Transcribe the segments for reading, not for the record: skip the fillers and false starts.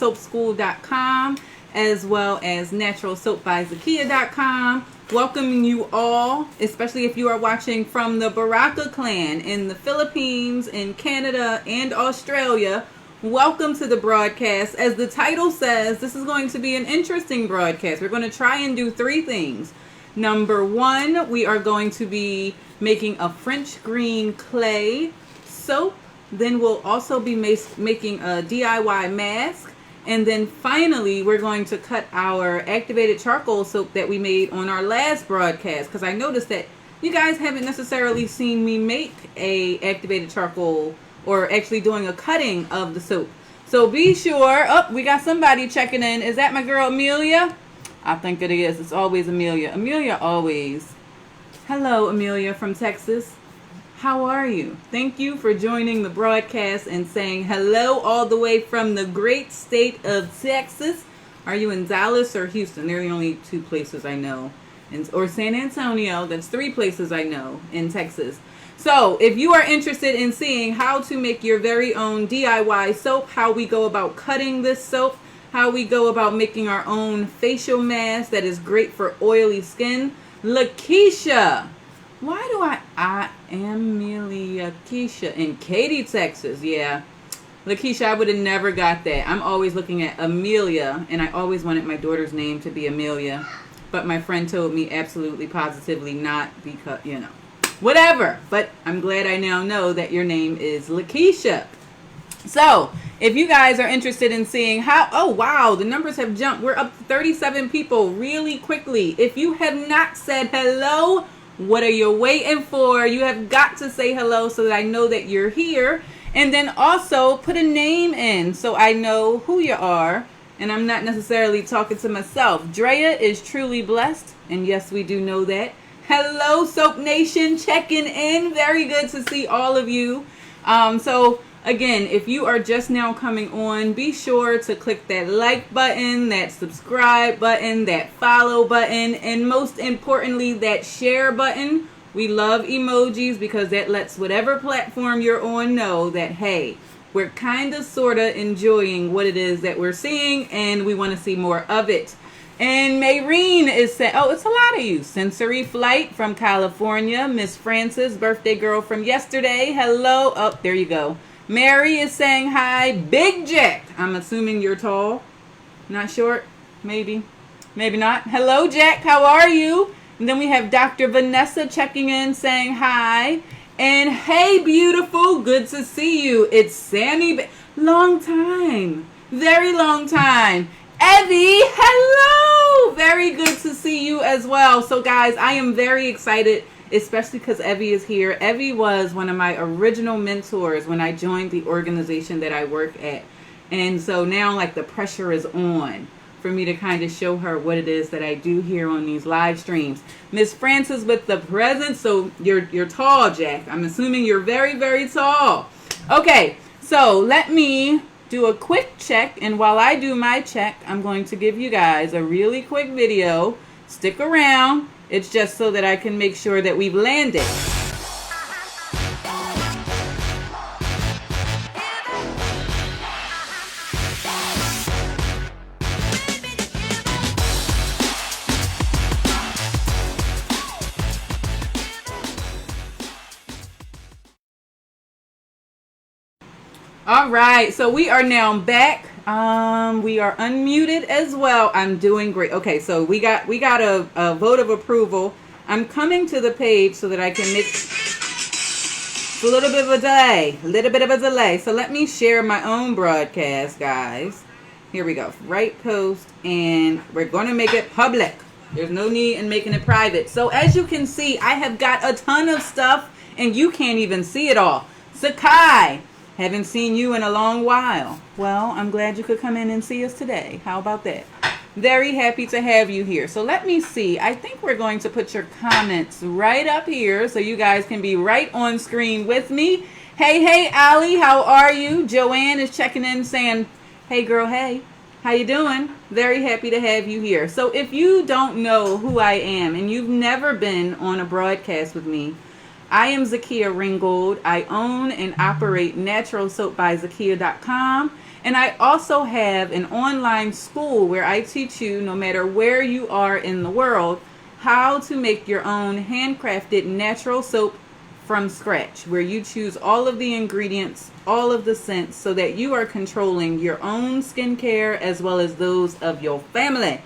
vegansoapschool.com, as well as naturalsoapbyzakia.com. Welcoming you all, especially if you are watching from the Baraka clan in the Philippines, in Canada, and Australia. Welcome to the broadcast. As the title says, this is going to be an interesting broadcast. We're going to try and do three things. Number one, we are going to be making a French green clay soap. Then we'll also be making a DIY mask. And then finally, we're going to cut our activated charcoal soap that we made on our last broadcast. Because I noticed that you guys haven't necessarily seen me make a activated charcoal or actually doing a cutting of the soap. So be sure. Oh, we got somebody checking in. Is that my girl Amelia? I think it is. It's always Amelia. Amelia always. Hello, Amelia from Texas. How are you? Thank you for joining the broadcast and saying hello all the way from the great state of Texas. Are you in Dallas or Houston? They're the only two places I know. Or San Antonio. That's three places I know in Texas. So if you are interested in seeing how to make your very own DIY soap, how we go about cutting this soap, how we go about making our own facial mask that is great for oily skin, Lakeisha. Why do I am Amelia Keisha in Katy, Texas? Yeah. Lakeisha, I would have never got that. I'm always looking at Amelia, and I always wanted my daughter's name to be Amelia. But my friend told me absolutely positively not because, whatever. But I'm glad I now know that your name is Lakeisha. So, if you guys are interested in seeing how, oh wow, the numbers have jumped. We're up to 37 people really quickly. If you have not said hello, what are you waiting for? You have got to say hello so that I know that you're here. And then also put a name in so I know who you are. And I'm not necessarily talking to myself. Drea is truly blessed. And yes, we do know that. Hello, Soap Nation, checking in. Very good to see all of you. So again, if you are just now coming on, be sure to click that like button, that subscribe button, that follow button, and most importantly, that share button. We love emojis because that lets whatever platform you're on know that, hey, we're kind of sort of enjoying what it is that we're seeing and we want to see more of it. And Mayreen is saying, oh, it's a lot of you. Sensory Flight from California. Miss Francis, birthday girl from yesterday. Hello. Oh, there you go. Mary is saying hi. Big Jack. I'm assuming you're tall. Not short. Maybe. Maybe not. Hello, Jack. How are you? And then we have Dr. Vanessa checking in saying hi. And hey, beautiful. Good to see you. It's Sammy. Long time. Very long time. Evie, hello. Very good to see you as well. So, guys, I am very excited, especially because Evie is here. Evie was one of my original mentors when I joined the organization that I work at. And so now, like, the pressure is on for me to kind of show her what it is that I do here on these live streams. Miss Francis with the present. So you're tall, Jack. I'm assuming you're very, very tall. Okay, so let me do a quick check. And while I do my check, I'm going to give you guys a really quick video. Stick around. It's just so that I can make sure that we've landed. All right, so we are now back. We are unmuted as well. I'm doing great. Okay, so we got a vote of approval. I'm coming to the page so that I can make a little bit of a delay. So let me share my own broadcast, guys. Here we go. Right post, and we're going to make it public. There's no need in making it private. So as you can see, I have got a ton of stuff, and you can't even see it all. Sakai. Haven't seen you in a long while. Well, I'm glad you could come in and see us today. How about that? Very happy to have you here. So let me see. I think we're going to put your comments right up here so you guys can be right on screen with me. Hey, Allie, how are you? Joanne is checking in saying, hey, girl, hey. How you doing? Very happy to have you here. So if you don't know who I am and you've never been on a broadcast with me, I am Zakia Ringgold. I own and operate naturalsoapbyzakia.com. And I also have an online school where I teach you, no matter where you are in the world, how to make your own handcrafted natural soap from scratch, where you choose all of the ingredients, all of the scents, so that you are controlling your own skincare as well as those of your family.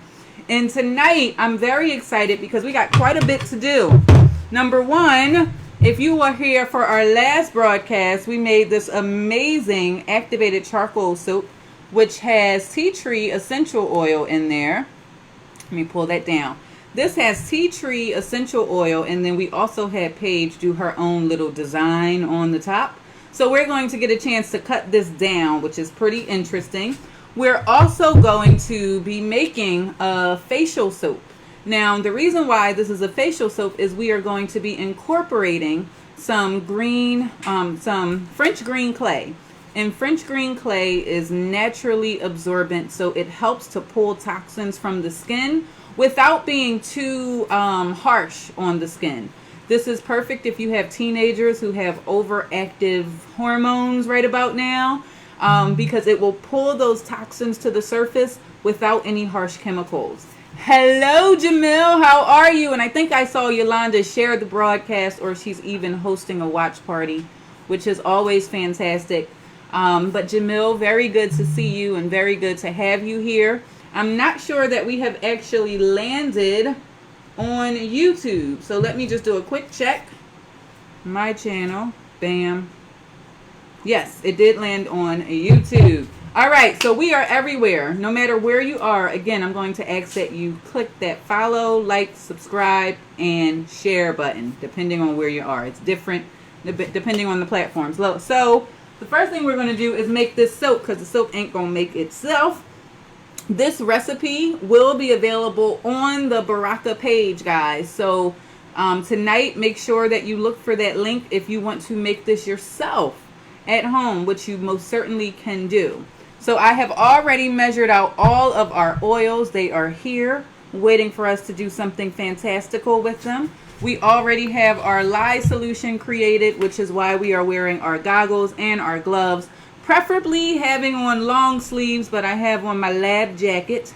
And tonight, I'm very excited because we got quite a bit to do. Number one, if you were here for our last broadcast, we made this amazing activated charcoal soap, which has tea tree essential oil in there. Let me pull that down. This has tea tree essential oil, and then we also had Paige do her own little design on the top. So we're going to get a chance to cut this down, which is pretty interesting. We're also going to be making a facial soap. Now, the reason why this is a facial soap is we are going to be incorporating some French green clay. And French green clay is naturally absorbent, so it helps to pull toxins from the skin without being too harsh on the skin. This is perfect if you have teenagers who have overactive hormones right about now, because it will pull those toxins to the surface without any harsh chemicals. Hello, Jamil. How are you? And I think I saw Yolanda share the broadcast, or she's even hosting a watch party, which is always fantastic. But Jamil, very good to see you and very good to have you here. I'm not sure that we have actually landed on YouTube. So let me just do a quick check. My channel. Bam. Yes, it did land on YouTube. All right, so we are everywhere. No matter where you are, again, I'm going to ask that you click that follow, like, subscribe, and share button, depending on where you are. It's different depending on the platforms. So the first thing we're going to do is make this soap, because the soap ain't going to make itself. This recipe will be available on the Baraka page, guys. So tonight, make sure that you look for that link if you want to make this yourself at home, which you most certainly can do. So I have already measured out all of our oils. They are here waiting for us to do something fantastical with them. We already have our lye solution created, which is why we are wearing our goggles and our gloves. Preferably having on long sleeves, but I have on my lab jacket.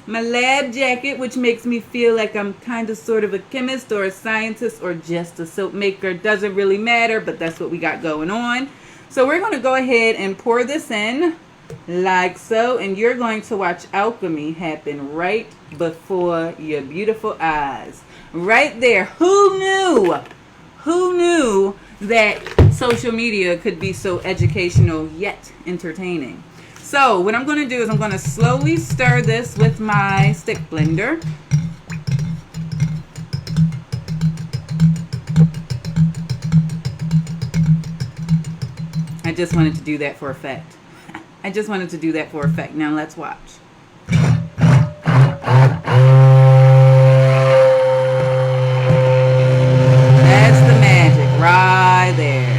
My lab jacket, which makes me feel like I'm kind of sort of a chemist or a scientist or just a soap maker. Doesn't really matter, but that's what we got going on. So we're going to go ahead and pour this in like so. And you're going to watch alchemy happen right before your beautiful eyes. Right there. Who knew? Who knew that social media could be so educational yet entertaining? So what I'm going to do is I'm going to slowly stir this with my stick blender. I just wanted to do that for effect. I just wanted to do that for effect. Now let's watch. That's the magic right there.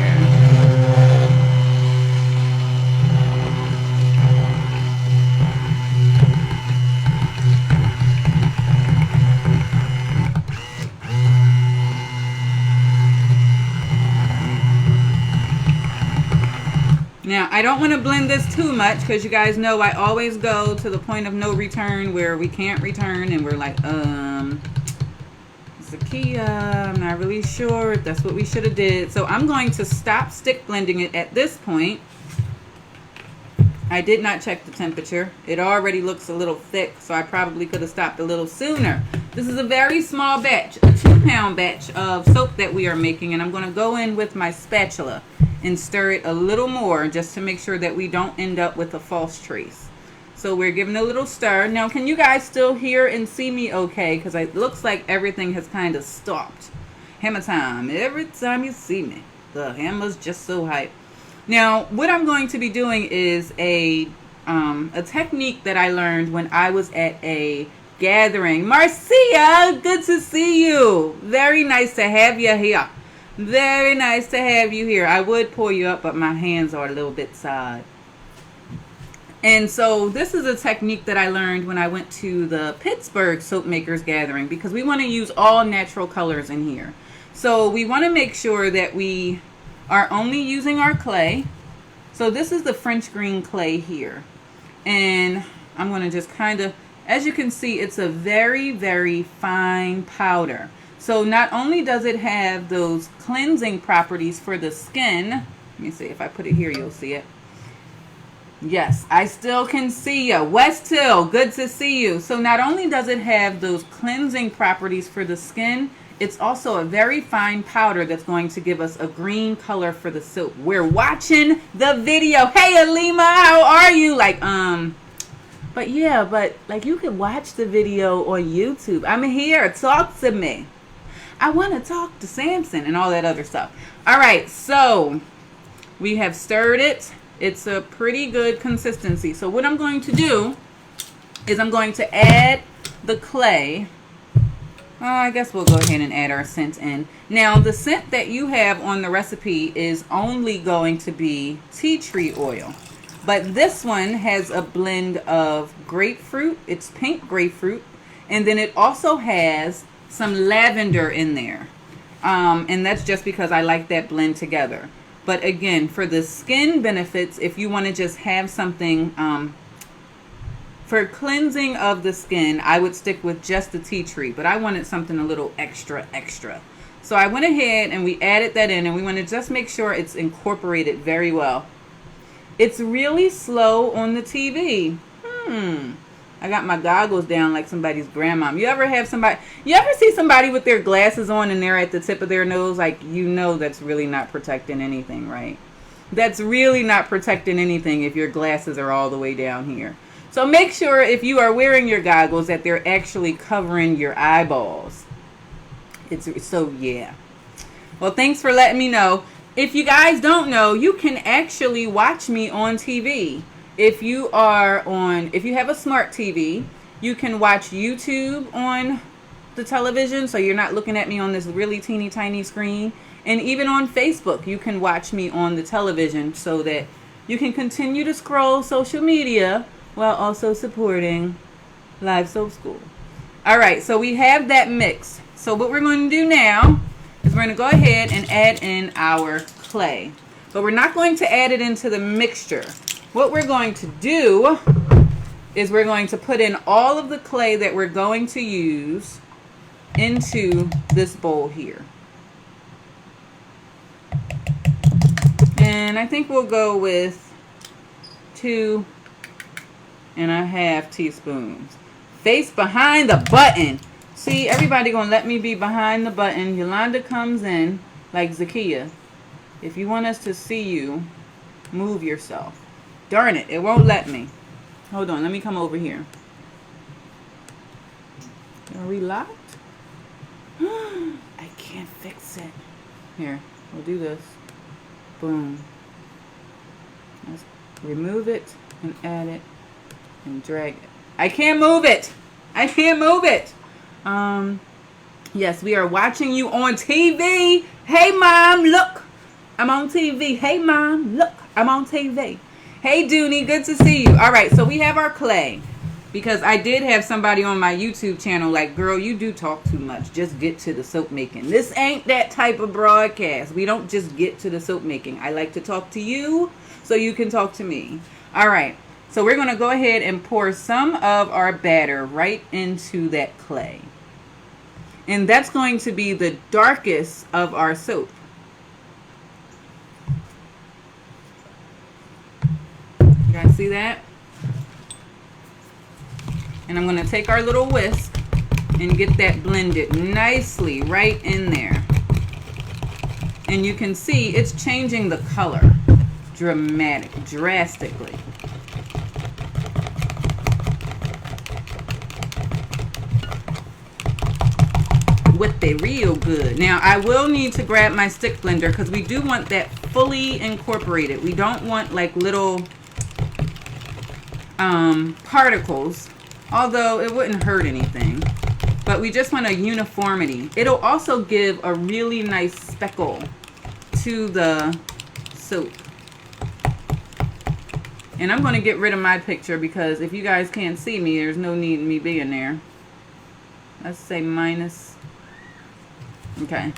Now, I don't want to blend this too much because you guys know I always go to the point of no return where we can't return and we're like, Zakia, I'm not really sure if that's what we should have did. So I'm going to stop stick blending it at this point. I did not check the temperature. It already looks a little thick, so I probably could have stopped a little sooner. This is a very small batch, a 2-pound batch of soap that we are making, and I'm going to go in with my spatula and stir it a little more just to make sure that we don't end up with a false trace. So we're giving a little stir. Now, can you guys still hear and see me okay? Because it looks like everything has kind of stopped. Hammer time. Every time you see me, the hammer's just so hype. Now, what I'm going to be doing is a technique that I learned when I was at a gathering. Marcia, good to see you. Very nice to have you here. Very nice to have you here. I would pour you up, but my hands are a little bit sad. And so this is a technique that I learned when I went to the Pittsburgh Soap Makers Gathering, because we want to use all natural colors in here. So we want to make sure that we are only using our clay. So this is the French green clay here. And I'm going to just kind of, as you can see, it's a very, very fine powder. So not only does it have those cleansing properties for the skin, let me see, if I put it here, you'll see it. Yes, I still can see you. West Hill, good to see you. So not only does it have those cleansing properties for the skin, it's also a very fine powder that's going to give us a green color for the soap. We're watching the video. Hey, Alima, how are you? Like, but yeah, but like you could watch the video on YouTube. I'm here. Talk to me. I want to talk to Samson and all that other stuff. All right, so we have stirred it. It's a pretty good consistency. So what I'm going to do is I'm going to add the clay. I guess we'll go ahead and add our scent in. Now, the scent that you have on the recipe is only going to be tea tree oil. But this one has a blend of grapefruit. It's pink grapefruit. And then it also has some lavender in there. And that's just because I like that blend together. But again, for the skin benefits, if you want to just have something for cleansing of the skin, I would stick with just the tea tree. But I wanted something a little extra. So I went ahead and we added that in, and we want to just make sure it's incorporated very well. It's really slow on the TV. I got my goggles down like somebody's grandma. You ever see somebody with their glasses on and they're at the tip of their nose? Like, you know that's really not protecting anything, right? That's really not protecting anything if your glasses are all the way down here. So make sure if you are wearing your goggles that they're actually covering your eyeballs. So yeah. Well, thanks for letting me know. If you guys don't know, you can actually watch me on TV. If you have a smart TV, you can watch YouTube on the television, so you're not looking at me on this really teeny tiny screen. And even on Facebook, you can watch me on the television so that you can continue to scroll social media while also supporting Live Soap School. All right, so we have that mix. So what we're going to do now is we're going to go ahead and add in our clay. But we're not going to add it into the mixture. What we're going to do is we're going to put in all of the clay that we're going to use into this bowl here. And I think we'll go with 2.5 teaspoons. Face behind the button. See, everybody gonna let me be behind the button. Yolanda comes in like Zakiya. If you want us to see you, move yourself. Darn it, it won't let me. Hold on, let me come over here. Are we locked? I can't fix it. Here, we'll do this. Boom. Let's remove it and add it and drag it. I can't move it. I can't move it. Yes, we are watching you on TV. Hey, Mom, look. I'm on TV. Hey, Mom, look. I'm on TV. Hey, Dooney, good to see you. All right, so we have our clay. Because I did have somebody on my YouTube channel like, girl, you do talk too much. Just get to the soap making. This ain't that type of broadcast. We don't just get to the soap making. I like to talk to you so you can talk to me. All right, so we're going to go ahead and pour some of our batter right into that clay. And that's going to be the darkest of our soap. You guys see that? And I'm going to take our little whisk and get that blended nicely right in there. And you can see it's changing the color drastically. With the real good. Now I will need to grab my stick blender because we do want that fully incorporated. We don't want like little particles. Although it wouldn't hurt anything. But we just want a uniformity. It'll also give a really nice speckle to the soap. And I'm going to get rid of my picture because if you guys can't see me, there's no need in me being there. Let's say minus. Okay.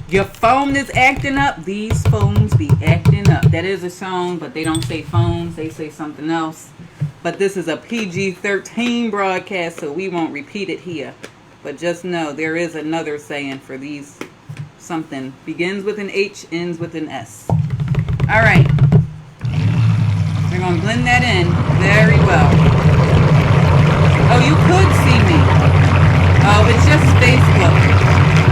Your phone is acting up. These phones be acting up. That is a song, but they don't say phones. They say something else. But this is a PG-13 broadcast, so we won't repeat it here. But just know there is another saying for these. Something begins with an H, ends with an S. All right. We're going to blend that in very well. Oh, you could see me. Oh, it's just Facebook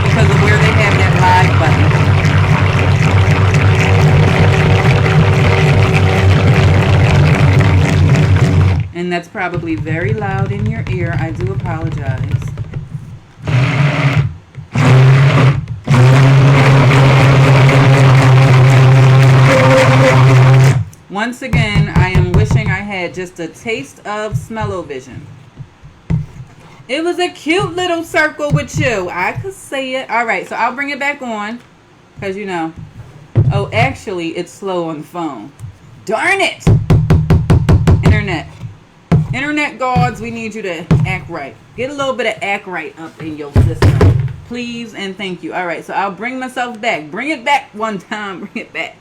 because of where they have that live button. And that's probably very loud in your ear. I do apologize. Once again, I am wishing I had just a taste of smell-o-vision. It was a cute little circle with you. I could say it. All right, so I'll bring it back on. Because, you know. Oh, actually, it's slow on the phone. Darn it! Internet. Internet gods, we need you to act right. Get a little bit of act right up in your system. Please and thank you. All right, so I'll bring myself back. Bring it back one time. Bring it back.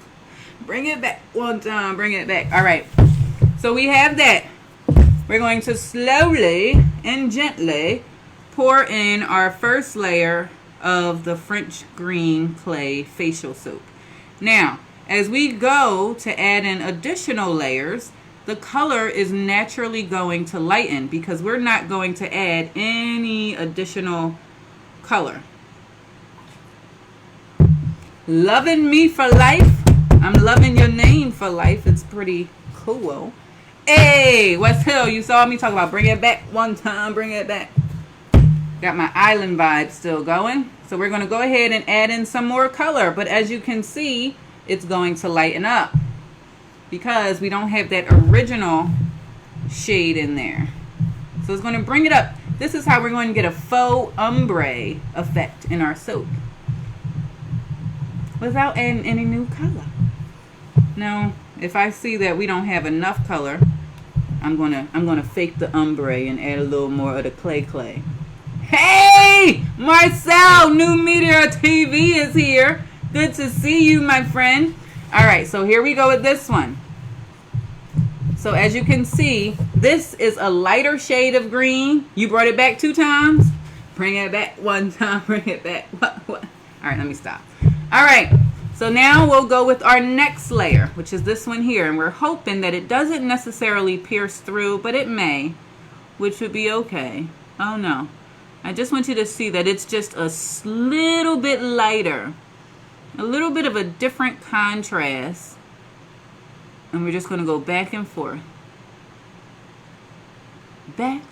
Bring it back one time. Bring it back. All right. So we have that. We're going to slowly and gently pour in our first layer of the French green clay facial soap. Now, as we go to add in additional layers, the color is naturally going to lighten because we're not going to add any additional color. Loving me for life. I'm loving your name for life. It's pretty cool. Hey, West Hill, you saw me talk about bring it back one time, bring it back. Got my island vibe still going. So we're going to go ahead and add in some more color. But as you can see, it's going to lighten up because we don't have that original shade in there. So it's going to bring it up. This is how we're going to get a faux ombre effect in our soap without adding any new color. Now, if I see that we don't have enough color, I'm gonna fake the ombre and add a little more of the clay. Hey, Marcel, New Media TV is here. Good to see you, my friend. All right, so here we go with this one. So as you can see, this is a lighter shade of green. You brought it back 2 times. Bring it back 1 time. Bring it back. What? All right, let me stop. All right. So now we'll go with our next layer, which is this one here. And we're hoping that it doesn't necessarily pierce through, but it may, which would be okay. Oh, no. I just want you to see that it's just a little bit lighter. A little bit of a different contrast. And we're just going to go back and forth. Back,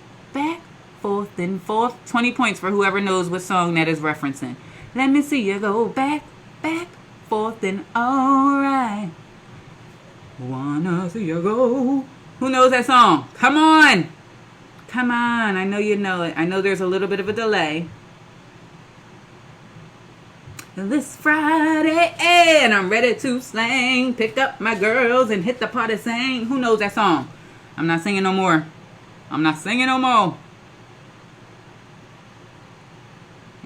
forth, and forth. 20 points for whoever knows what song that is referencing. Let me see you go back, forth, and alright. Wanna see you go. Who knows that song? Come on. Come on. I know you know it. I know there's a little bit of a delay. This Friday, and I'm ready to slang. Pick up my girls and hit the party sing. Who knows that song? I'm not singing no more. I'm not singing no more.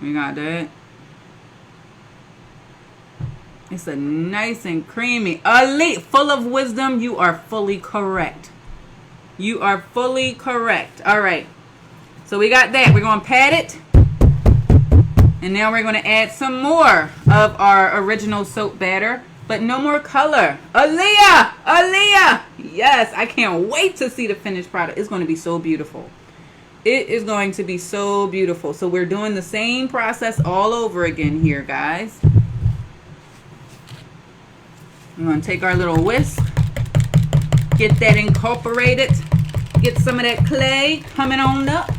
We got that. It's a nice and creamy. Elite, full of wisdom. You are fully correct. You are fully correct. All right. So we got that. We're going to pat it. And now we're going to add some more of our original soap batter. But no more color. Aaliyah! Aaliyah! Yes, I can't wait to see the finished product. It's going to be so beautiful. It is going to be so beautiful. So we're doing the same process all over again here, guys. We're going to take our little whisk. Get that incorporated. Get some of that clay coming on up.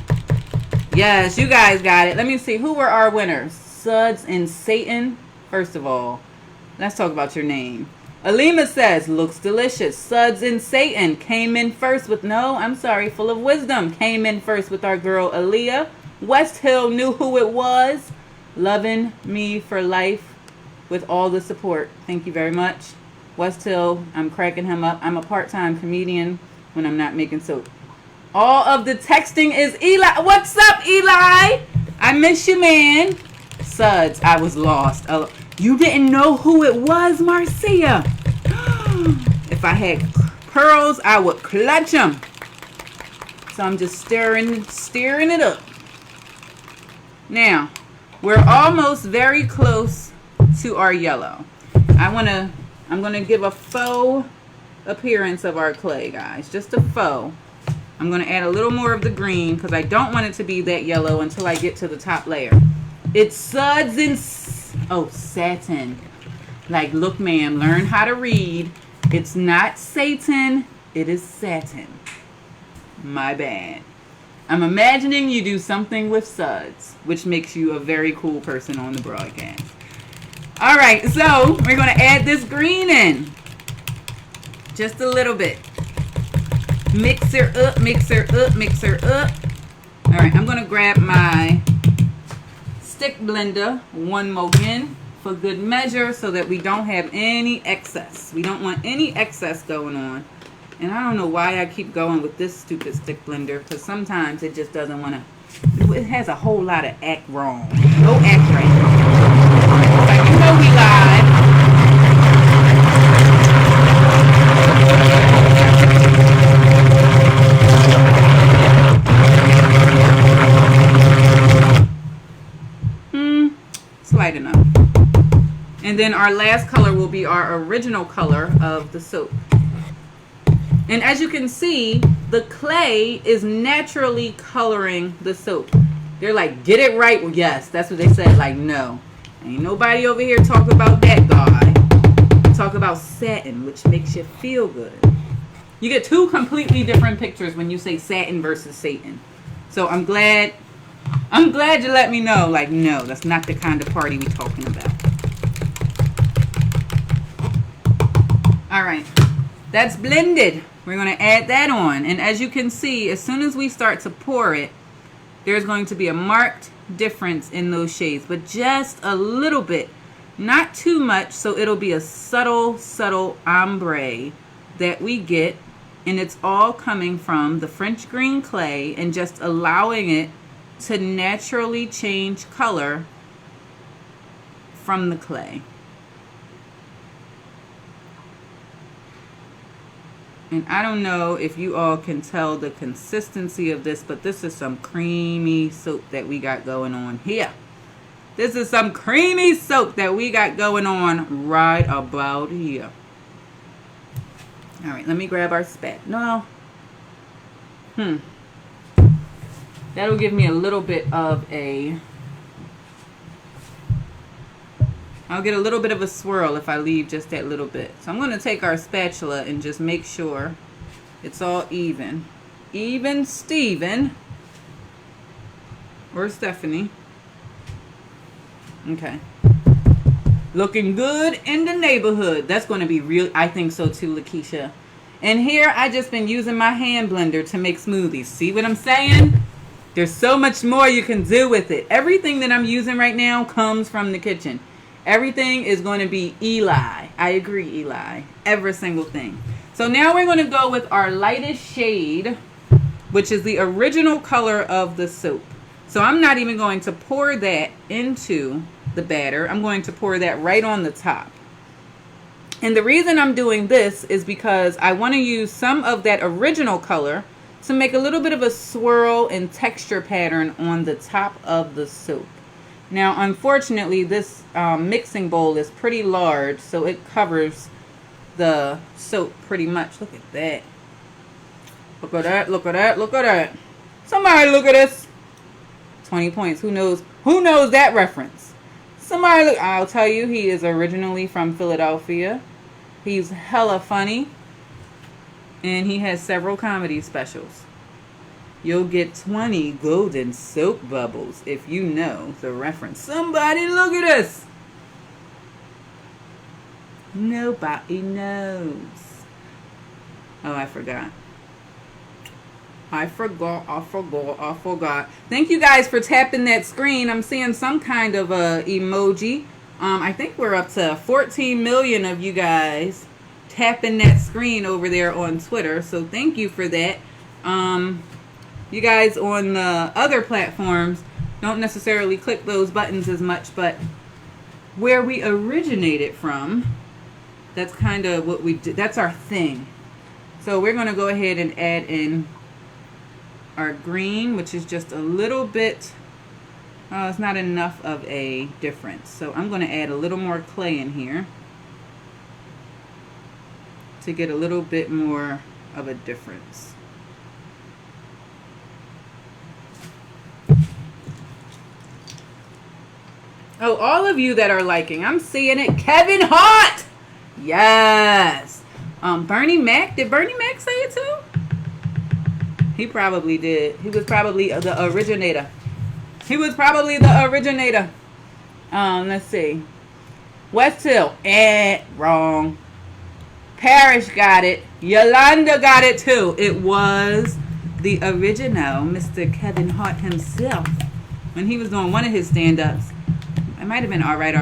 Yes, you guys got it. Let me see. Who were our winners? Suds and Satan. First of all, let's talk about your name. Alima says, looks delicious. Suds and Satan came in first with, no, I'm sorry, Full of Wisdom came in first with our girl Aaliyah. West Hill knew who it was. Loving me for life with all the support. Thank you very much. West Hill, I'm cracking him up. I'm a part-time comedian when I'm not making soap. All of the texting is Eli. What's up, Eli? I miss you, man. Suds, I was lost. You didn't know who it was, Marcia. If I had pearls, I would clutch them. So I'm just stirring it up. Now, we're almost very close to our yellow. I'm gonna give a faux appearance of our clay, guys. Just a faux. I'm gonna add a little more of the green because I don't want it to be that yellow until I get to the top layer. It's suds and satin. Like, look, ma'am, learn how to read. It's not Satan, it is satin. My bad. I'm imagining you do something with suds, which makes you a very cool person on the broadcast. All right, so we're going to add this green in. Just a little bit. Mix her up, mix her up, mix her up. All right, I'm going to grab my stick blender one more again for good measure so that we don't have any excess. We don't want any excess going on. And I don't know why I keep going with this stupid stick blender, because sometimes it just doesn't want to. It has a whole lot of act wrong. No act right. Like, you know we live. Slight enough. And then our last color will be our original color of the soap. And as you can see, the clay is naturally coloring the soap. They're like, get it right. Well, yes, that's what they said. Like, no. Ain't nobody over here talking about that guy. Talk about satin, which makes you feel good. You get two completely different pictures when you say satin versus Satan. So I'm glad you let me know. Like, no, that's not the kind of party we're talking about. All right. That's blended. We're going to add that on. And as you can see, as soon as we start to pour it, there's going to be a marked difference in those shades. But just a little bit. Not too much, so it'll be a subtle, subtle ombre that we get. And it's all coming from the French green clay and just allowing it to naturally change color from the clay. And I don't know if you all can tell the consistency of this, but this is some creamy soap that we got going on here. This is some creamy soap that we got going on right about here. All right, let me grab our spat. No. That'll give me a little bit of a... I'll get a little bit of a swirl if I leave just that little bit. So I'm going to take our spatula and just make sure it's all even. Even Steven. Or Stephanie. Okay. Looking good in the neighborhood. That's going to be real. I think so too, Lakeisha. And here I just been using my hand blender to make smoothies. See what I'm saying? There's so much more you can do with it. Everything that I'm using right now comes from the kitchen. Everything is going to be Eli. I agree, Eli. Every single thing. So now we're going to go with our lightest shade, which is the original color of the soap. So I'm not even going to pour that into the batter. I'm going to pour that right on the top. And the reason I'm doing this is because I want to use some of that original color to make a little bit of a swirl and texture pattern on the top of the soap. Now, unfortunately, this mixing bowl is pretty large, so it covers the soap pretty much. Look at that. Look at that, look at that, look at that. Somebody look at this. 20 points. Who knows that reference? Somebody look. I'll tell you, he is originally from Philadelphia. He's hella funny. And he has several comedy specials. You'll get 20 golden soap bubbles if you know the reference. Somebody look at us. Nobody knows. Oh, I forgot. I forgot. Thank you guys for tapping that screen. I'm seeing some kind of emoji. I think we're up to 14 million of you guys tapping that screen over there on Twitter. So thank you for that. You guys on the other platforms don't necessarily click those buttons as much, but where we originated from. That's kind of what we do. That's our thing. So we're going to go ahead and add in our green, which is just a little bit, it's not enough of a difference. So I'm going to add a little more clay in here to get a little bit more of a difference. Oh, all of you that are liking, I'm seeing it. Kevin Hart! Yes. Bernie Mac, did Bernie Mac say it too? He probably did. He was probably the originator. Let's see. West Hill, wrong. Parrish got it. Yolanda got it too. It was the original Mr. Kevin Hart himself when he was doing one of his stand-ups. It might have been all right.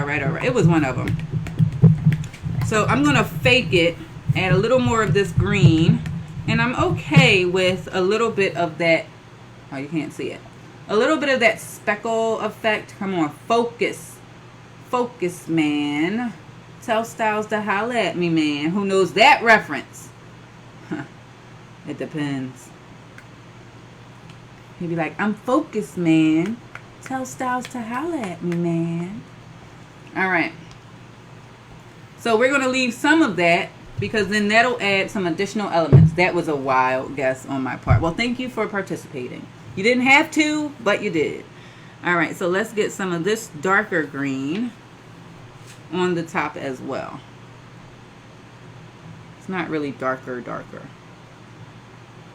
It was one of them. So I'm going to fake it, add a little more of this green, and I'm okay with a little bit of that. Oh, you can't see it. A little bit of that speckle effect. Come on, focus. Focus, man. Tell Styles to holla at me, man. Who knows that reference? It depends. He'd be like, I'm focused, man. Tell Styles to holla at me, man. All right. So we're going to leave some of that because then that'll add some additional elements. That was a wild guess on my part. Well, thank you for participating. You didn't have to, but you did. All right, so let's get some of this darker green on the top as well. It's not really darker,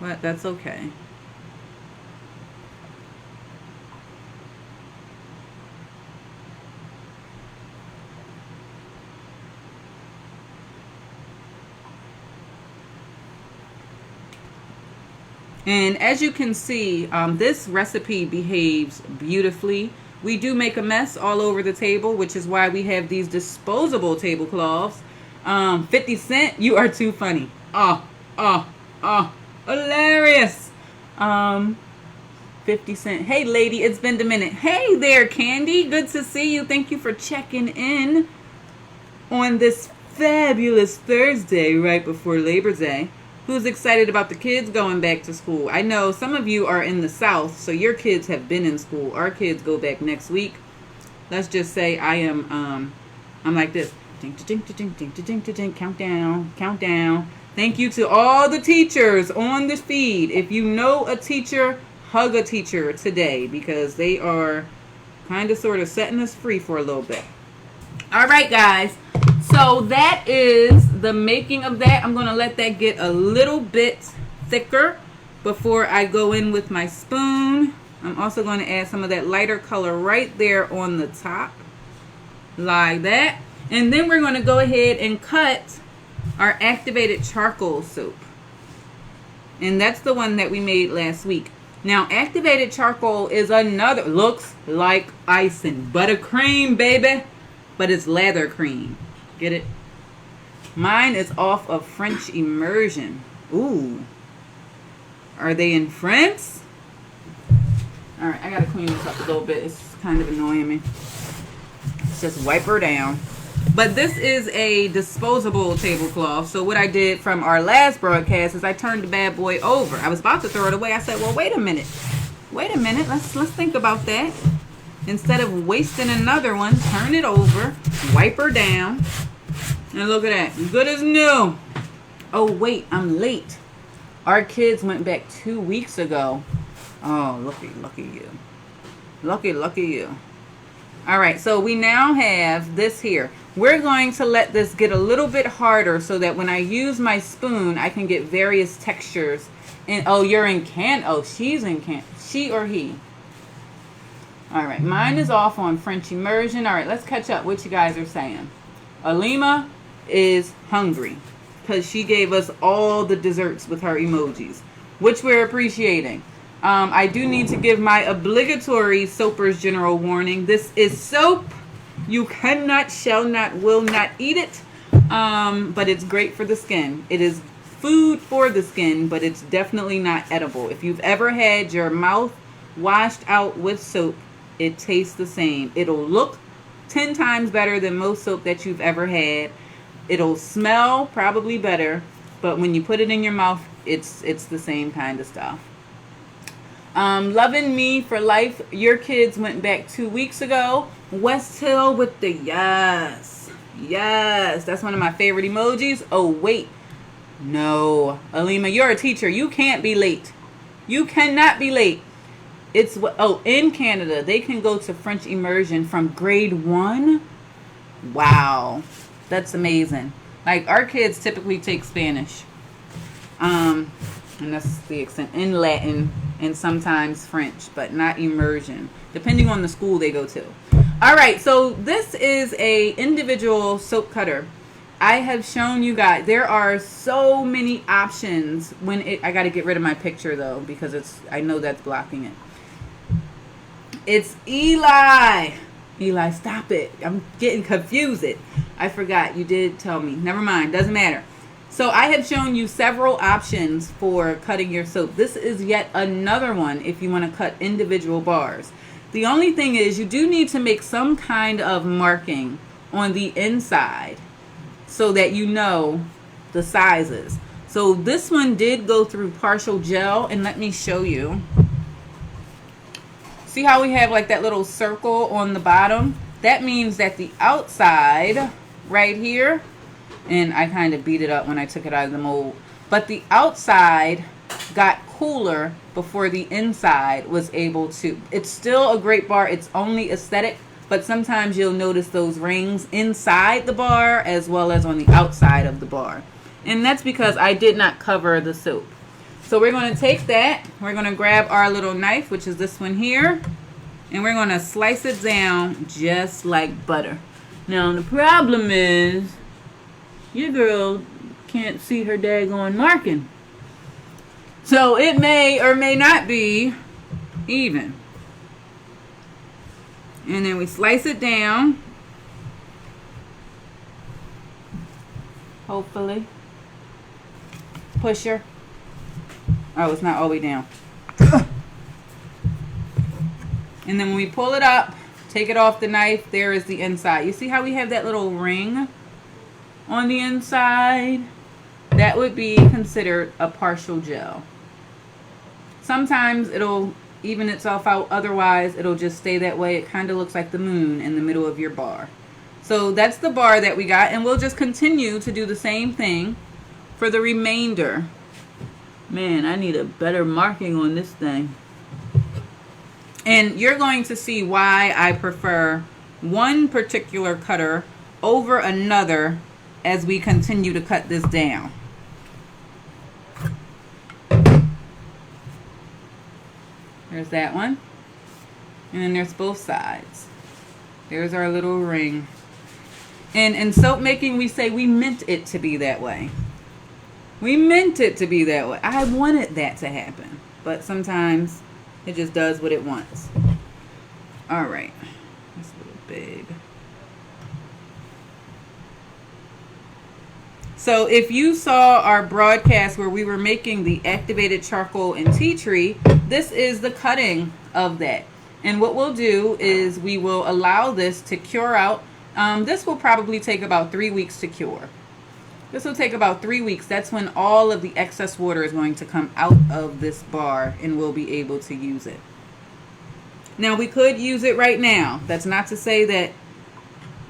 but that's okay. And as you can see, this recipe behaves beautifully. We do make a mess all over the table, which is why we have these disposable tablecloths. 50 Cent, you are too funny. Hilarious. 50 Cent. Hey, lady, it's been a minute. Hey there, Candy. Good to see you. Thank you for checking in on this fabulous Thursday right before Labor Day. Who's excited about the kids going back to school? I know some of you are in the South, so your kids have been in school. Our kids go back next week. Let's just say I'm like this. Ding, ding, ding, ding, ding, ding, ding, countdown, countdown. Thank you to all the teachers on the feed. If you know a teacher, hug a teacher today because they are kind of sort of setting us free for a little bit. All right, guys. So that is the making of that. I'm going to let that get a little bit thicker before I go in with my spoon. I'm also going to add some of that lighter color right there on the top. Like that. And then we're going to go ahead and cut our activated charcoal soap. And that's the one that we made last week. Now, activated charcoal is another, looks like icing. Buttercream, baby. But it's lather cream. Get it? Mine is off of French immersion. Ooh. Are they in France? Alright, I gotta clean this up a little bit. It's kind of annoying me. Let's just wipe her down. But this is a disposable tablecloth. So what I did from our last broadcast is I turned the bad boy over. I was about to throw it away. I said, well, wait a minute. Let's think about that. Instead of wasting another one, turn it over, wipe her down. And look at that. Good as new. Oh, wait, I'm late. Our kids went back 2 weeks ago. Oh, lucky you. Lucky you. All right, so we now have this here. We're going to let this get a little bit harder so that when I use my spoon, I can get various textures. And oh, you're in can. Oh, she's in can. She or he. All right, mine is off on French immersion. All right, let's catch up. What you guys are saying? Alima is hungry because she gave us all the desserts with her emojis, which we're appreciating. I do need to give my obligatory Soapers General warning. This is soap. You cannot, shall not, will not eat it. But it's great for the skin. It is food for the skin, but it's definitely not edible. If you've ever had your mouth washed out with soap, it tastes the same. It'll look 10 times better than most soap that you've ever had. It'll smell probably better, but when you put it in your mouth, it's the same kind of stuff. Loving Me for Life. Your kids went back 2 weeks ago. West Hill with the yes. Yes. That's one of my favorite emojis. Oh, wait. No. Alima, you're a teacher. You can't be late. You cannot be late. It's, oh, in Canada, they can go to French immersion from grade 1. Wow. That's amazing. Like, our kids typically take Spanish. And that's the extent. In Latin and sometimes French, but not immersion, depending on the school they go to. All right, so this is a individual soap cutter. I have shown you guys, there are so many options when I got to get rid of my picture though, because I know that's blocking it. It's Eli. Eli, stop it. I'm getting confused. I forgot. You did tell me. Never mind. Doesn't matter. So I have shown you several options for cutting your soap. This is yet another one if you want to cut individual bars. The only thing is you do need to make some kind of marking on the inside so that you know the sizes. So this one did go through partial gel, and let me show you. See how we have like that little circle on the bottom? That means that the outside right here, and I kind of beat it up when I took it out of the mold, but the outside got cooler before the inside was able to. It's still a great bar. It's only aesthetic, but sometimes you'll notice those rings inside the bar as well as on the outside of the bar. And that's because I did not cover the soap. So we're going to take that, we're going to grab our little knife, which is this one here, and we're going to slice it down just like butter. Now the problem is, your girl can't see her daggone marking. So it may or may not be even. And then we slice it down. Hopefully. Push her. Oh, it's not all the way down. And then when we pull it up, take it off the knife, there is the inside. You see how we have that little ring on the inside? That would be considered a partial gel. Sometimes it'll even itself out, otherwise it'll just stay that way. It kind of looks like the moon in the middle of your bar. So that's the bar that we got, and we'll just continue to do the same thing for the remainder. Man, I need a better marking on this thing. And you're going to see why I prefer one particular cutter over another as we continue to cut this down. There's that one. And then there's both sides. There's our little ring. And in soap making, we say we meant it to be that way. We meant it to be that way. I wanted that to happen. But sometimes it just does what it wants. All right. That's a little big. So if you saw our broadcast where we were making the activated charcoal and tea tree, this is the cutting of that. And what we'll do is we will allow this to cure out. This will probably take about 3 weeks to cure. This will take about 3 weeks. That's when all of the excess water is going to come out of this bar and we'll be able to use it. Now we could use it right now. That's not to say that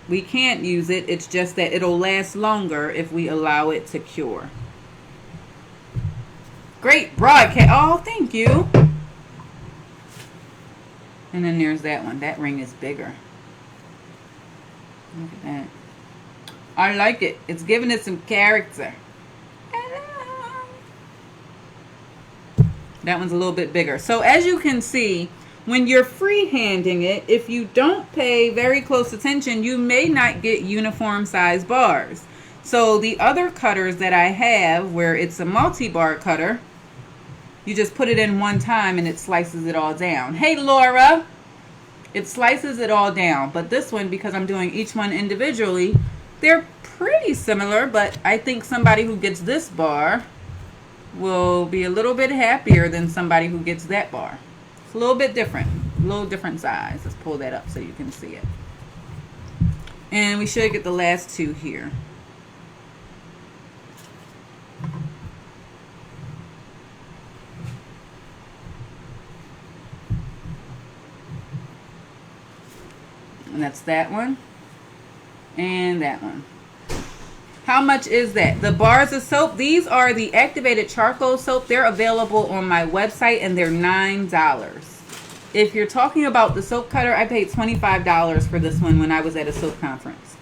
we can't use it. It's just that it'll last longer if we allow it to cure. Great broadcast. Oh, thank you. And then there's that one. That ring is bigger. Look at that. I like it. It's giving it some character. That one's a little bit bigger. So as you can see, when you're freehanding it, if you don't pay very close attention, you may not get uniform size bars. So the other cutters that I have, where it's a multi-bar cutter, you just put it in one time and it slices it all down. Hey, Laura! It slices it all down. But this one, because I'm doing each one individually, they're pretty similar, but I think somebody who gets this bar will be a little bit happier than somebody who gets that bar. It's a little bit different. A little different size. Let's pull that up so you can see it. And we should get the last two here. And that's that one. And that one. How much is that? The bars of soap, these are the activated charcoal soap. They're available on my website and they're $9. If you're talking about the soap cutter, I paid $25 for this one when I was at a soap conference.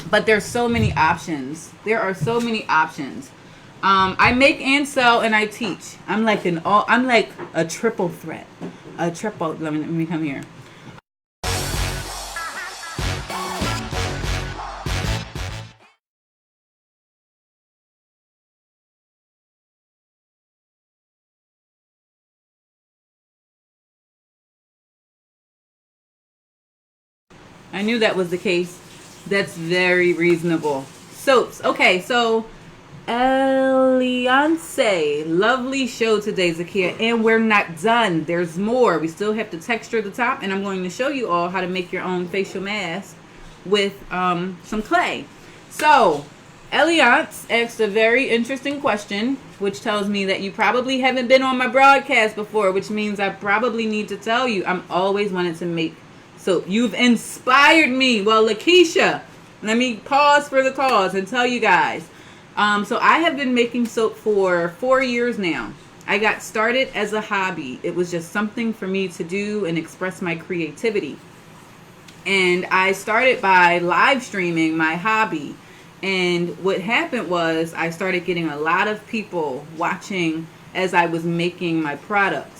But there's so many options. There are so many options. I make and sell and I teach. I'm like a triple threat. Let me come here. I knew that was the case. That's very reasonable. Soaps. Okay, so Alliance. Lovely show today, Zakia. And we're not done. There's more. We still have to texture the top, and I'm going to show you all how to make your own facial mask with some clay. So, Alliance asked a very interesting question, which tells me that you probably haven't been on my broadcast before, which means I probably need to tell you I'm always wanted to make soap. You've inspired me. Well, Lakeisha, let me pause for the cause and tell you guys. So I have been making soap for 4 years now. I got started as a hobby. It was just something for me to do and express my creativity. And I started by live streaming my hobby. And what happened was I started getting a lot of people watching as I was making my products.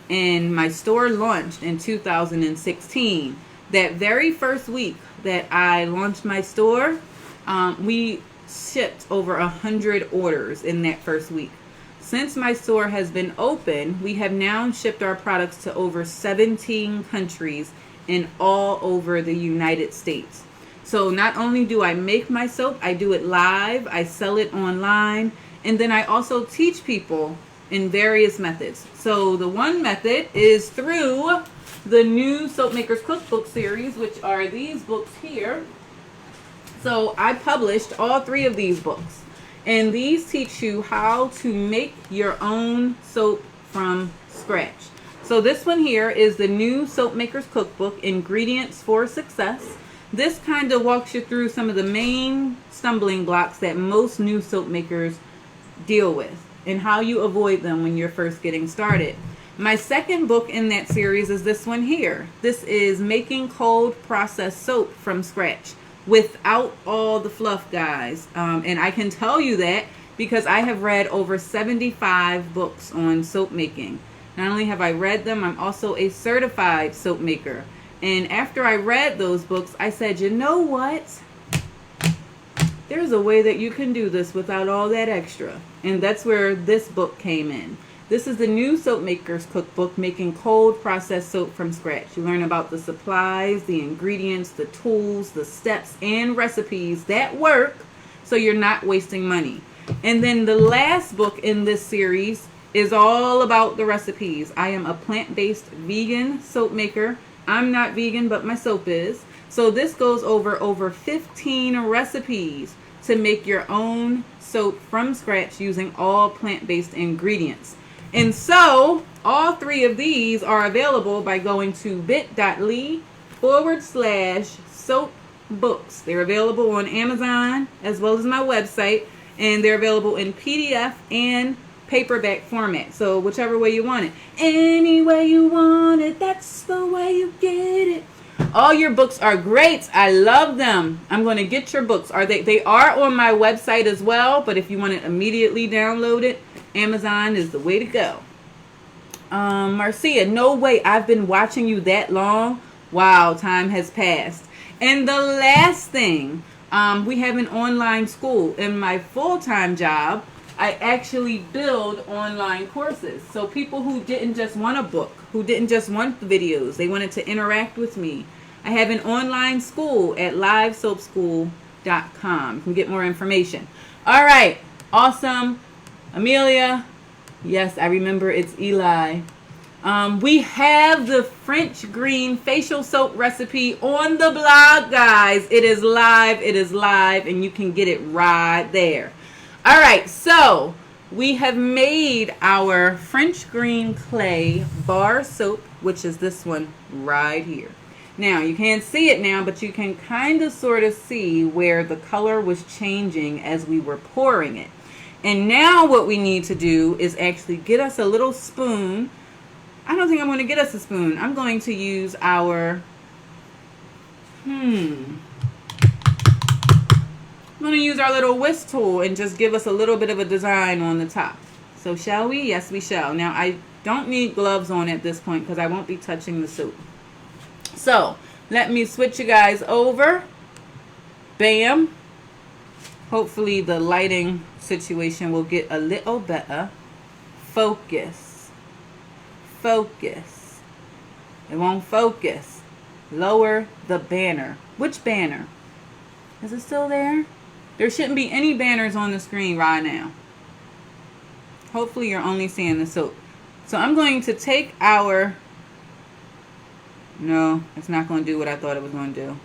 And my store launched in 2016. That very first week that I launched my store, we shipped over 100 orders in that first week. Since my store has been open, we have now shipped our products to over 17 countries and all over the United States. So not only do I make my soap, I do it live, I sell it online, and then I also teach people in various methods. So the one method is through the new Soap Makers Cookbook series, which are these books here. So I published all 3 of these books, and these teach you how to make your own soap from scratch. So this one here is the new Soap Makers Cookbook, Ingredients for Success. This kind of walks you through some of the main stumbling blocks that most new soap makers deal with and how you avoid them when you're first getting started. My second book in that series is this one here. This is Making Cold Processed Soap from Scratch without all the fluff, guys. And I can tell you that because I have read over 75 books on soap making. Not only have I read them, I'm also a certified soap maker. And after I read those books, I said, you know what? There's a way that you can do this without all that extra. And that's where this book came in. This is the new Soap Makers Cookbook, Making Cold Processed Soap from Scratch. You learn about the supplies, the ingredients, the tools, the steps, and recipes that work so you're not wasting money. And then the last book in this series is all about the recipes. I am a plant-based vegan soap maker. I'm not vegan, but my soap is. So this goes over 15 recipes to make your own soap from scratch using all plant-based ingredients. And so all 3 of these are available by going to bit.ly/soap books. They're available on Amazon as well as my website, and they're available in PDF and paperback format. So whichever way you want it. Any way you want it, that's the way you get it. All your books are great. I love them. I'm going to get your books. They are on my website as well, but if you want to immediately download it, Amazon is the way to go. Marcia, no way. I've been watching you that long. Wow, time has passed. And the last thing, we have an online school. In my full-time job, I actually build online courses. So people who didn't just want a book, who didn't just want the videos, they wanted to interact with me. I have an online school at livesoapschool.com. You can get more information. All right. Awesome. Amelia. Yes, I remember it's Eli. We have the French green facial soap recipe on the blog, guys. It is live, and you can get it right there. All right, so we have made our French green clay bar soap, which is this one right here. Now, you can't see it now, but you can kind of sort of see where the color was changing as we were pouring it. And now what we need to do is actually get us a little spoon. I don't think I'm going to get us a spoon. I'm going to use our, I'm going to use our little whisk tool and just give us a little bit of a design on the top. So shall we? Yes, we shall. Now, I don't need gloves on at this point because I won't be touching the soap. So, let me switch you guys over. Bam. Hopefully the lighting situation will get a little better. Focus. Focus. It won't focus. Lower the banner. Which banner? Is it still there? There shouldn't be any banners on the screen right now. Hopefully you're only seeing the soap. So I'm going to take our... No, it's not going to do what I thought it was going to do.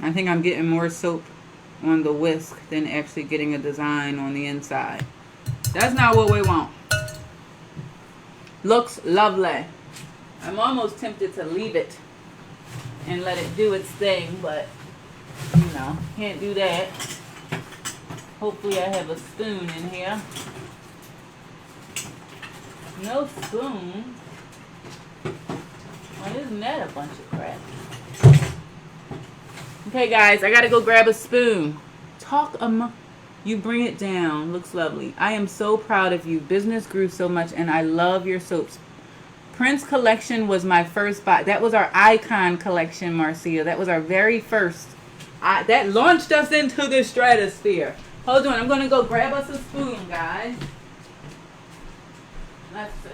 I think I'm getting more soap on the whisk than actually getting a design on the inside. That's not what we want. Looks lovely. I'm almost tempted to leave it and let it do its thing, but you know, can't do that. Hopefully I have a spoon in here. No spoon? Well, isn't that a bunch of crap? Okay, guys, I gotta go grab a spoon. You bring it down. Looks lovely. I am so proud of you. Business grew so much, and I love your soaps. Prince collection was my first buy. That was our icon collection, Marcia. That was our very first. That launched us into the stratosphere. Hold on, I'm gonna go grab us a spoon, guys. Let's see.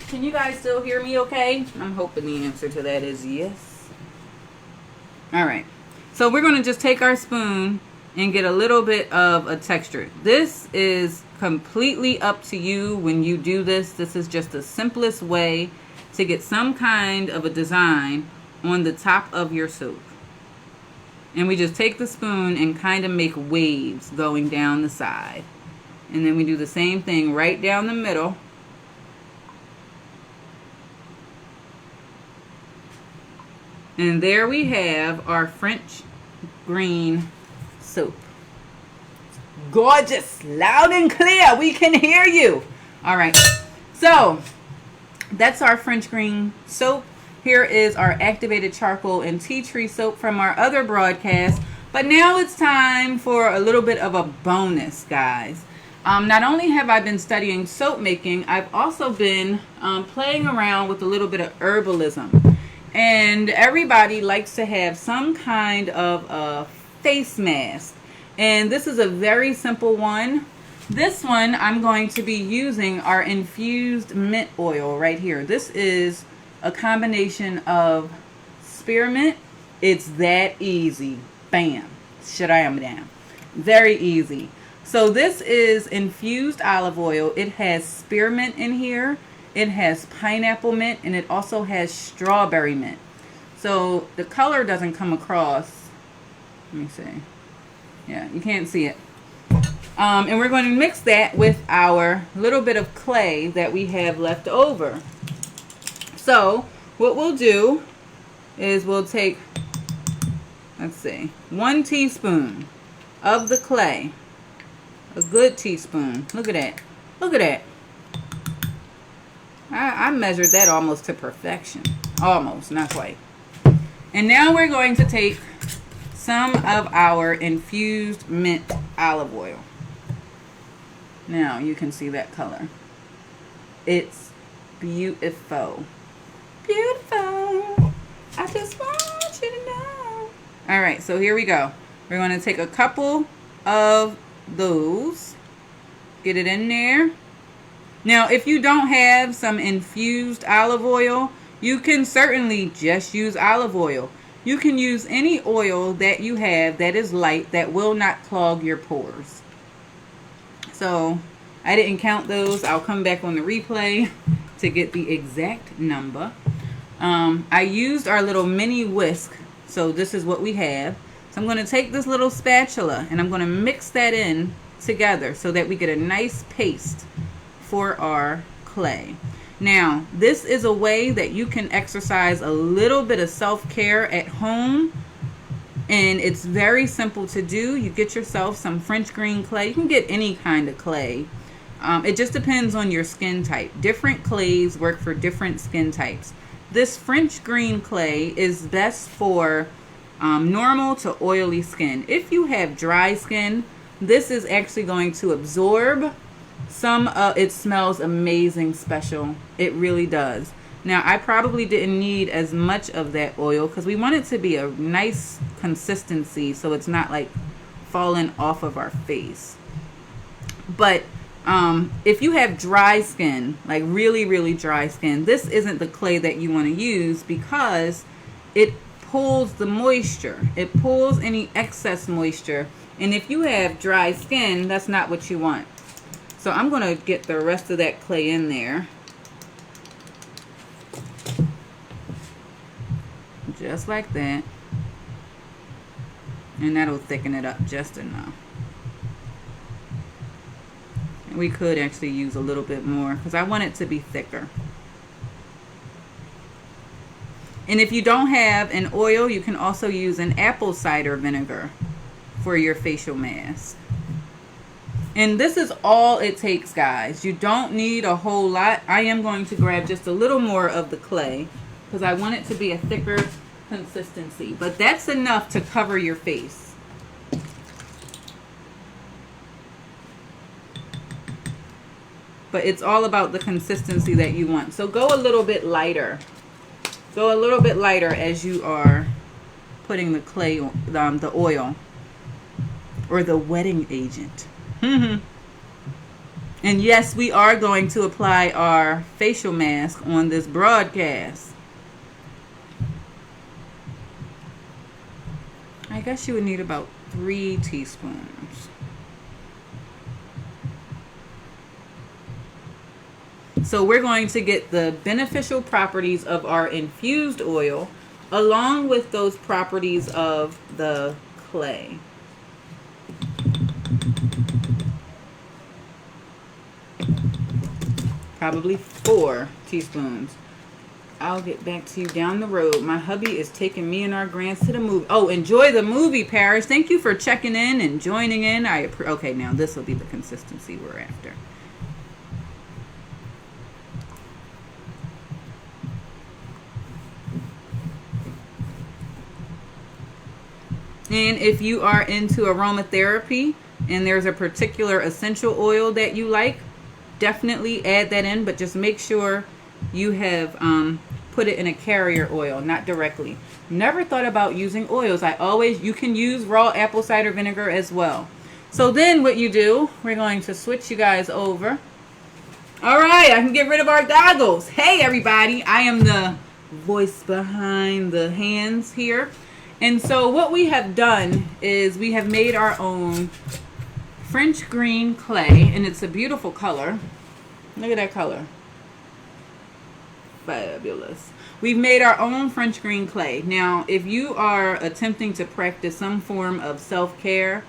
Can you guys still hear me okay? I'm hoping the answer to that is yes. All right. So we're going to just take our spoon and get a little bit of a texture. This is completely up to you when you do this. This is just the simplest way to get some kind of a design on the top of your soap. And we just take the spoon and kind of make waves going down the side. And then we do the same thing right down the middle. And there we have our French green soap. Gorgeous, loud and clear. We can hear you. All right. So that's our French green soap. Here is our activated charcoal and tea tree soap from our other broadcast. But now it's time for a little bit of a bonus, guys. Not only have I been studying soap making, I've also been playing around with a little bit of herbalism. And everybody likes to have some kind of a face mask. And this is a very simple one. This one I'm going to be using our infused mint oil right here. This is a combination of spearmint. It's that easy. Bam. Shadam. Very easy. So this is infused olive oil. It has spearmint in here. It has pineapple mint, and it also has strawberry mint. So the color doesn't come across. Let me see. Yeah, you can't see it. And we're going to mix that with our little bit of clay that we have left over. So what we'll do is we'll take, let's see, 1 teaspoon of the clay. A good teaspoon. Look at that. Look at that. I measured that almost to perfection. Almost, not quite. And now we're going to take some of our infused mint olive oil. Now you can see that color. It's beautiful. Beautiful. I just want you to know. Alright, so here we go. We're going to take a couple of those, get it in there. Now, if you don't have some infused olive oil, you can certainly just use olive oil. You can use any oil that you have that is light, that will not clog your pores. So, I didn't count those. I'll come back on the replay to get the exact number. I used our little mini whisk, so this is what we have. So I'm going to take this little spatula and I'm going to mix that in together so that we get a nice paste for our clay. Now, this is a way that you can exercise a little bit of self-care at home, and it's very simple to do. You get yourself some French green clay. You can get any kind of clay. It just depends on your skin type. Different clays work for different skin types. This French green clay is best for normal to oily skin. If you have dry skin, this is actually going to absorb some. It smells amazing special. It really does. Now, I probably didn't need as much of that oil because we want it to be a nice consistency so it's not like falling off of our face. But if you have dry skin, like really, really dry skin, this isn't the clay that you want to use because it pulls the moisture. It pulls any excess moisture. And if you have dry skin, that's not what you want. So I'm going to get the rest of that clay in there. Just like that. And that'll thicken it up just enough. And we could actually use a little bit more because I want it to be thicker. And if you don't have an oil, you can also use an apple cider vinegar for your facial mask. And this is all it takes, guys. You don't need a whole lot. I am going to grab just a little more of the clay because I want it to be a thicker consistency. But that's enough to cover your face. But it's all about the consistency that you want. So go a little bit lighter. Go a little bit lighter as you are putting the clay, the oil, or the wetting agent. And yes, we are going to apply our facial mask on this broadcast. I guess you would need about 3 teaspoons. So we're going to get the beneficial properties of our infused oil along with those properties of the clay. Probably 4 teaspoons. I'll get back to you down the road. My hubby is taking me and our grands to the movie. Oh, enjoy the movie, Paris. Thank you for checking in and joining in. Okay, now this will be the consistency we're after. And if you are into aromatherapy and there's a particular essential oil that you like, definitely add that in, but just make sure you have put it in a carrier oil, not directly. Never thought about using oils. You can use raw apple cider vinegar as well. So then what you do, we're going to switch you guys over. All right, I can get rid of our goggles. Hey everybody, I am the voice behind the hands here. And so what we have done is we have made our own French green clay, and it's a beautiful color. Look at that color. Fabulous. We've made our own French green clay. Now, if you are attempting to practice some form of self-care,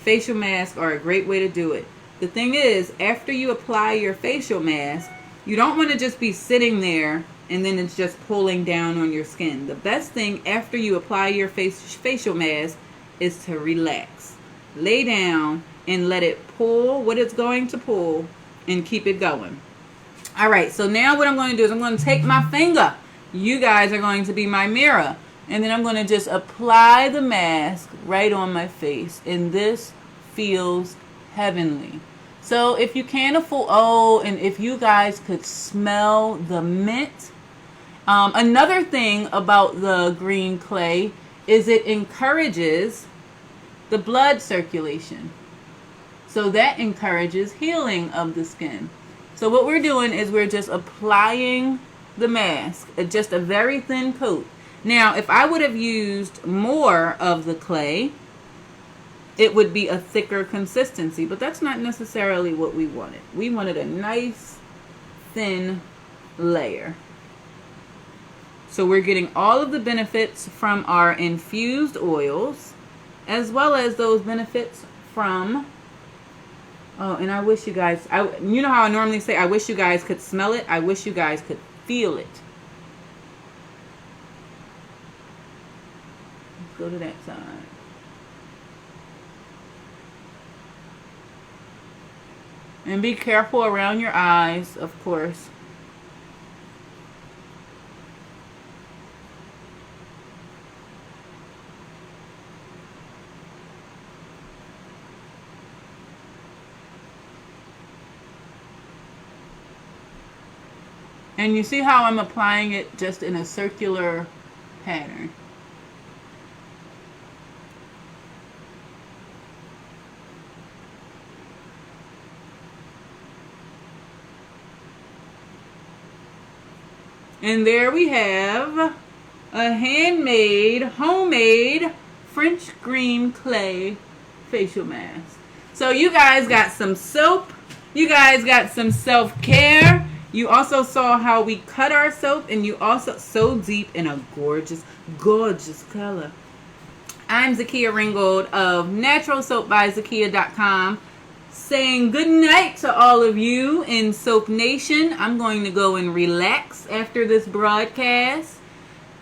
facial masks are a great way to do it. The thing is, after you apply your facial mask, you don't want to just be sitting there and then it's just pulling down on your skin. The best thing after you apply your facial mask is to relax. Lay down and let it pull what it's going to pull and keep it going. All right, so now what I'm going to do is I'm going to take my finger. You guys are going to be my mirror. And then I'm going to just apply the mask right on my face. And this feels heavenly. So if you can't afford, and if you guys could smell the mint. Another thing about the green clay is it encourages the blood circulation. So that encourages healing of the skin. So what we're doing is we're just applying the mask, just a very thin coat. Now, if I would have used more of the clay, it would be a thicker consistency, but that's not necessarily what we wanted. We wanted a nice, thin layer. So we're getting all of the benefits from our infused oils, as well as those benefits from, oh, and I wish you guys, you know how I normally say, I wish you guys could smell it. I wish you guys could feel it. Let's go to that side. And be careful around your eyes, of course. And you see how I'm applying it just in a circular pattern. And there we have a handmade, homemade French green clay facial mask. So you guys got some soap. You guys got some self-care. You also saw how we cut our soap, and you also, so deep in a gorgeous, gorgeous color. I'm Zakia Ringgold of naturalsoapbyzakia.com, saying good night to all of you in Soap Nation. I'm going to go and relax after this broadcast,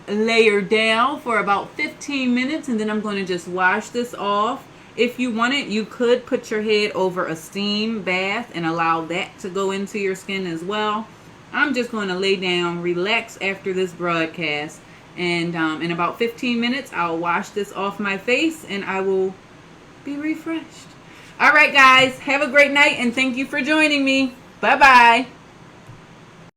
layer down for about 15 minutes, and then I'm going to just wash this off. If you want it, you could put your head over a steam bath and allow that to go into your skin as well. I'm just going to lay down, relax after this broadcast, and in about 15 minutes, I'll wash this off my face and I will be refreshed. All right, guys, have a great night, and thank you for joining me. Bye-bye.